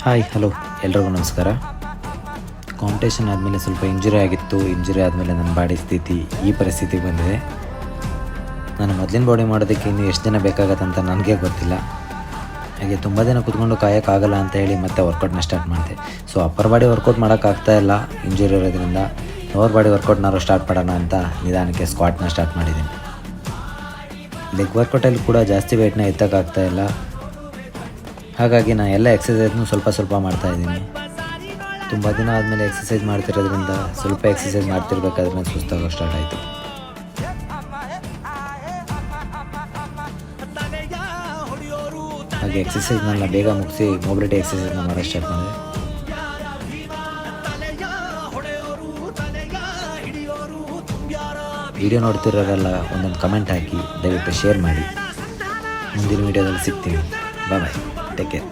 Hi hello ಎಲ್ರಿಗೂ ನಮಸ್ಕಾರ. Competition ಆದಮೇಲೆ ಸ್ವಲ್ಪ ಇಂಜುರಿ ಆಗಿತ್ತು. ಇಂಜುರಿ ಆದಮೇಲೆ ನನ್ನ ಬಾಡಿ ಸ್ಥಿತಿ ಈ ಪರಿಸ್ಥಿತಿಗೆ ಬಂದಿದೆ. ನಾನು ಮೊದಲಿನ ಬಾಡಿ ಮಾಡೋದಕ್ಕೆ ಇನ್ನೂ ಎಷ್ಟು ದಿನ ಬೇಕಾಗತ್ತಂತ ನನಗೆ ಗೊತ್ತಿಲ್ಲ. ಹಾಗೆ ತುಂಬ ದಿನ ಕೂತ್ಕೊಂಡು ಕಾಯೋಕ್ಕಾಗಲ್ಲ ಅಂತ ಹೇಳಿ ಮತ್ತೆ ವರ್ಕೌಟ್ನ ಸ್ಟಾರ್ಟ್ ಮಾಡಿದೆ. ಸೊ ಅಪ್ಪರ್ ಬಾಡಿ ವರ್ಕೌಟ್ ಮಾಡೋಕ್ಕಾಗ್ತಾಯಿಲ್ಲ ಇಂಜುರಿ ಇರೋದ್ರಿಂದ. ಲೋವರ್ ಬಾಡಿ ವರ್ಕೌಟ್ನಾದ್ರು ಸ್ಟಾರ್ಟ್ ಮಾಡೋಣ ಅಂತ ನಿಧಾನಕ್ಕೆ ಸ್ಕ್ವಾಟ್ನ ಸ್ಟಾರ್ಟ್ ಮಾಡಿದ್ದೀನಿ. ಲೆಗ್ ವರ್ಕೌಟಲ್ಲಿ ಕೂಡ ಜಾಸ್ತಿ ವೆಯ್ಟ್ನ ಎತ್ತಕ್ಕಾಗ್ತಾಯಿಲ್ಲ. ಹಾಗಾಗಿ ನಾನು ಎಲ್ಲ ಎಕ್ಸಸೈಸ್ನೂ ಸ್ವಲ್ಪ ಮಾಡ್ತಾಯಿದ್ದೀನಿ. ತುಂಬ ದಿನ ಆದಮೇಲೆ ಎಕ್ಸಸೈಸ್ ಮಾಡ್ತಿರೋದ್ರಿಂದ ಸ್ವಲ್ಪ ಎಕ್ಸಸೈಸ್ ಮಾಡ್ತಿರ್ಬೇಕಾದ್ರೆ ಸುಸ್ತಾಗೋ ಸ್ಟಾರ್ಟ್ ಆಯಿತು. ಹಾಗೆ ಎಕ್ಸಸೈಸ್ನೆಲ್ಲ ಬೇಗ ಮುಗಿಸಿ ಮೊಬಿಲಿಟಿ ಎಕ್ಸಸೈಸ್ನ ಮಾಡೋಕ್ಕೆ ಸ್ಟಾರ್ಟ್ ಮಾಡಿದೆ. ವಿಡಿಯೋ ನೋಡ್ತಿರೋರೆಲ್ಲ ಒಂದೊಂದು ಕಮೆಂಟ್ ಹಾಕಿ ದಯವಿಟ್ಟು ಶೇರ್ ಮಾಡಿ. ಮುಂದಿನ ವಿಡಿಯೋದಲ್ಲಿ ಸಿಗ್ತೀನಿ. ಬಾಯ್, ಟೇಕ್ ಕೇರ್.